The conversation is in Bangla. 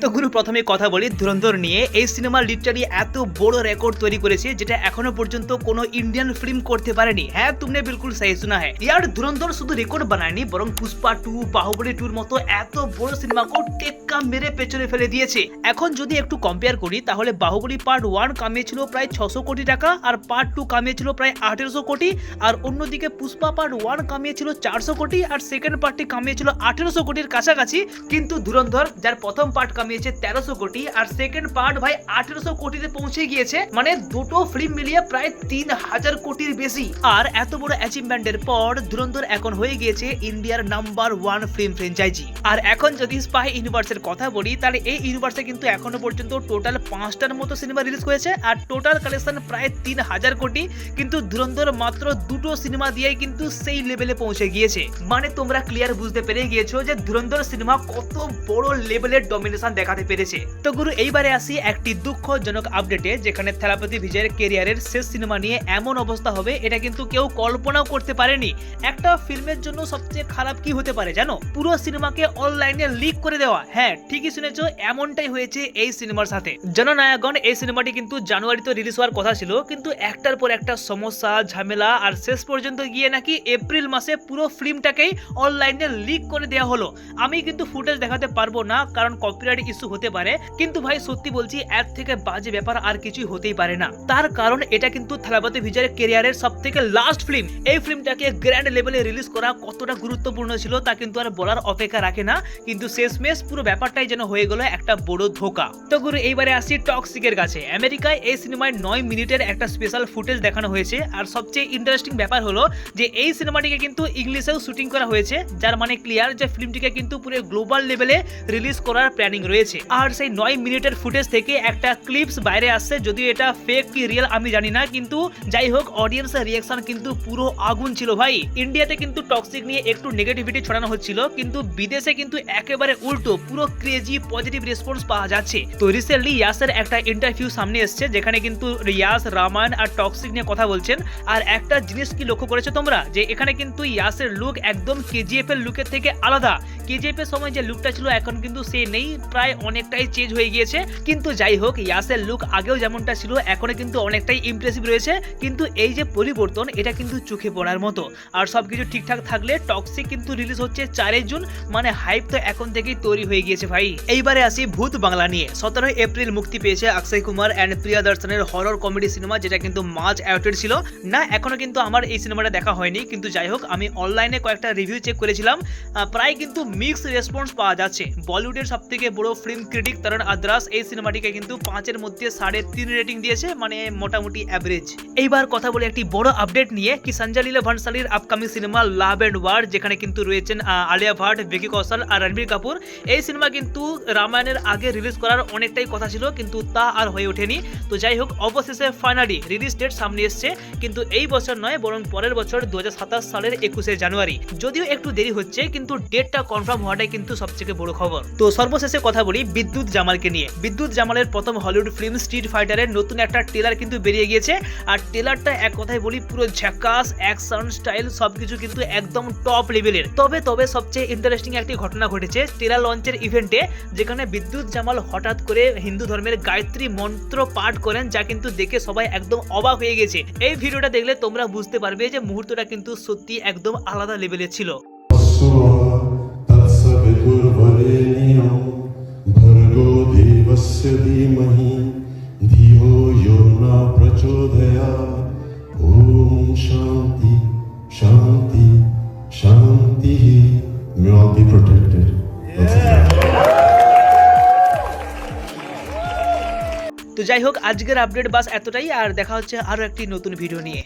তো গুরু প্রথমে কথা বলি ধুরন্ধর নিয়ে। এই সিনেমা লিটারালি এত বড় রেকর্ড তৈরি করেছে যেটা এখনো পর্যন্ত কোনো ইন্ডিয়ান ফিল্ম করতে পারেনি। হ্যাঁ, তুমনে বিলকুল সহি শোনা হ্যাঁ। ইয়ার ধুরন্ধর শুধু রেকর্ড বানায়নি, বরং পুষ্পা 2, বাহুবলী 2 মতো এত বড় সিনেমাকে টেক্কা মেরে পেছনে ফেলে দিয়েছে। এখন যদি একটু কম্পেয়ার করি তাহলে বাহুবলী পার্ট 1 কামিয়েছিল প্রায় 600 কোটি টাকা, আর পার্ট 2 কামিয়েছিল প্রায় 1800 কোটি, আর অন্যদিকে পুষ্পা পার্ট 1 কামিয়েছিল 400 কোটি, আর সেকেন্ড পার্টটি কামিয়েছিল 1800 কোটির কাছাকাছি। কিন্তু ধুরন্ধর যার প্রথম পার্ট কামিয়েছে 1300 কোটি আর সেকেন্ড পার্ট ভাই 1800 কোটিতে পৌঁছে গিয়েছে, মানে দুটো ফিল্ম মিলিয়ে প্রায় 3000 কোটির বেশি। আর এত বড় অ্যাচিভমেন্টের পর ধুরন্ধর এখন হয়ে গিয়েছে ইন্ডিয়ার নাম্বার 1 ফিল্ম ফ্র্যাঞ্চাইজি। আর এখন যদি স্পাই ইউনিভার্সের কথা বলি তাহলে এই ইউনিভার্সে কিন্তু এখনো পর্যন্ত টোটাল 5টার মতো সিনেমা রিলিজ করেছে আর টোটাল কালেকশন প্রায় 3000 কোটি। কিন্তু ধুরন্ধর মাত্র দুটো সিনেমা দিয়েই কিন্তু সেই লেভেলে পৌঁছে গিয়েছে। মানে তোমরা ক্লিয়ার বুঝতে পেরে গিয়েছো যে ধুরন্ধর সিনেমা কত বড় লেভেলের ডমিনেশন দেখাতে পেরেছে। তো গুরু এইবারে আসি একটি দুঃখজনক আপডেটে, যেখানে থালাপতি বিজয়ের ক্যারিয়ারের শেষ সিনেমা নিয়ে এমন অবস্থা হবে এটা কিন্তু কেউ কল্পনাও করতে পারেনি। একটা ফিল্মের জন্য সবচেয়ে খারাপ কি হতে পারে জানো? পুরো সিনেমাকে অনলাইনে লিক করে দেওয়া। হ্যাঁ, ঠিকই শুনেছো, এমনটাই হয়েছে এই সিনেমার সাথে। জননায়কগণ এই সিনেমাটি কিন্তু জানুয়ারিতে রিলিজ হওয়ার কথা ছিল, কিন্তু একটার পর একটা সমস্যা ঝামেলা আর শেষ পর্যন্ত গিয়ে নাকি এপ্রিল মাসে পুরো ফিল্মটাকেই অনলাইনে লিক করে দেওয়া হলো। আমি কিন্তু ফুটেজ দেখাতে পারবো না কারণ কপিরাইট ইস্যু হতে পারে, কিন্তু ভাই সত্যি বলছি এর থেকে বাজে ব্যাপার আর কিছুই হতেই পারে না। তার কারণ এটা কিন্তু থালাপতি বিজয়ের ক্যারিয়ারের সবথেকে লাস্ট ফিল্ম। এই ফিল্মটাকে গ্র্যান্ড লেভেলে রিলিজ করা কতটা গুরুত্বপূর্ণ ছিল তা কিন্তু আর বলার অপেক্ষা রাখে না, কিন্তু শেষমেশ পুরো ব্যাপারটাই যেন হয়ে গেল একটা বড় ধোকা। তো গুরু এইবারে আসি টক্সিকের কাছে। আমেরিকায় এই সিনেমায় 9 মিনিটের একটা স্পেশাল ফুটেজ দেখানো হয়েছে, আর সবচেয়ে ইন্টারেস্টিং ব্যাপার হলো যে এই সিনেমাটিকে কিন্তু ইংলিশেও শুটিং করা হয়েছে, যার মানে ক্লিয়ার যে ফিল্মটিকে কিন্তু পুরো গ্লোবাল লেভেলে রিলিজ করার প্ল্যানিং রয়েছে। আর সেই 9 মিনিটের ফুটেজ থেকে একটা ক্লিপস বাইরে আসছে, যদিও এটা ফেক কি রিয়েল আমি জানি না, কিন্তু যাই হোক অডিয়েন্সের রিঅ্যাকশন কিন্তু পুরো আগুন ছিল ভাই। ইন্ডিয়াতে কিন্তু টক্সিক নিয়ে একটু নেগেটিভিটি ছড়ানো হচ্ছিল, কিন্তু বিদেশে কিন্তু একেবারে উল্টো পুরো ক্রেজি পজিটিভ রেসপন্স পাওয়া যাচ্ছে। তো রিসেন্টলি ইয়াসের একটা ইন্টারভিউ সামনে এসেছে, যেখানে কিন্তু ইয়াস রামায়ণ আর টক্সিক নিয়ে কথা বলছেন। আর একটা জিনিস কি লক্ষ্য করেছো তোমরা, যে এখানে কিন্তু ইয়াসের লুক একদম কেজিএফ এর লুকের থেকে আলাদা। কেজিএফ এর সময় যে লুকটা ছিল এখন কিন্তু সে নেই, প্রায় অনেকটাই চেঞ্জ হয়ে গিয়েছে। কিন্তু যাই হোক ইয়াসের লুক আগেও যেমনটা ছিল এখনো কিন্তু অনেকটাই ইমপ্রেসিভ রয়েছে, কিন্তু এই যে পরিবর্তন এটা কিন্তু চোখে পড়ার মতো। আর সবকিছু ঠিকঠাক থাকলে টক্সিক কিন্তু রিলিজ হচ্ছে 4 জুন, মানে হাইপ তো এখন থেকেই তৈরি হয়ে গিয়েছে ভাই। এইবারে আসি ভূত বাংলা নিয়ে। 17 এপ্রিল মুক্তি পেয়েছে অক্ষয় কুমার এন্ড প্রিয়া দর্শনের হরর কমেডি সিনেমা, যেটা কিন্তু মাচ অ্যাওয়েটেড ছিল না। এখনো কিন্তু আমার এই সিনেমাটা দেখা হয়নি, কিন্তু যাই হোক আমি অনলাইনে কয়েকটা রিভিউ চেক করেছিলাম, প্রায় কিন্তু মিক্স রেসপন্স পাওয়া যাচ্ছে। বলিউডের সবথেকে বড় ফিল্ম ক্রিটিক তরুণ আদ্রাস এই সিনেমাটিকে কিন্তু 5 এর মধ্যে 3.5 রেটিং দিয়েছে, মানে মোটামুটি অ্যাভারেজ। এইবার কথা বলে একটি বড় আপডেট নিয়ে কি সঞ্জয় লীলা ভনসালীর upcoming cinema love and war, যেখানে কিন্তু রয়েছেন আলিয়া ভাট, ভিকি কৌশল আর রণবীর কাপুর। এই সিনেমা কিন্তু রামায়ণের আগে রিলিজ করার অনেকটাই কথা ছিল, কিন্তু তা আর হয়ে ওঠেনি। তো যাই হোক অবশেষে ফাইনালি রিলিজ ডেট সামনে এসছে, কিন্তু এই বছর নয় বরং পরের বছর 2027 সালের 21শে জানুয়ারি। যদিও একটু দেরি হচ্ছে, কিন্তু ডেটটা কনফার্ম হওয়াটাই কিন্তু সবথেকে বড় খবর। তো সর্বশেষে কথা বলি বিদ্যুৎ জামালকে নিয়ে। বিদ্যুৎ জামালের প্রথম হলিউড ফিল্ম স্ট্রিট ফাইটারের নতুন একটা ট্রেলার কিন্তু বেরিয়ে গিয়েছে, আর ট্রেলারটা এক কথায় বলি পুরো ঝাকাস, অ্যাকশন স্টাইল সবকিছু কিন্তু একদম টপ লেভেলের। তবে সবচেয়ে ইন্টারেস্টিং একটি ঘটনা ঘটেছে ট্রেলার লঞ্চের ইভেন্টে, যেখানে বিদ্যুৎ জামাল হঠাৎ করে হিন্দু ধর্মের গায়ত্রী মন্ত্র পাঠ করেন, যা কিন্তু দেখে সবাই একদম অবাক হয়ে গেছে। এই ভিডিওটা দেখলে তোমরা বুঝতে পারবে যে মুহূর্তটা কিন্তু সত্যি একদম আলাদা লেভেলের ছিল। Shanti, Shanti, Shanti. May all be protected. তো যাই হোক আজকের আপডেট বাস এতটাই, আর দেখা হচ্ছে আরো একটি নতুন ভিডিও নিয়ে।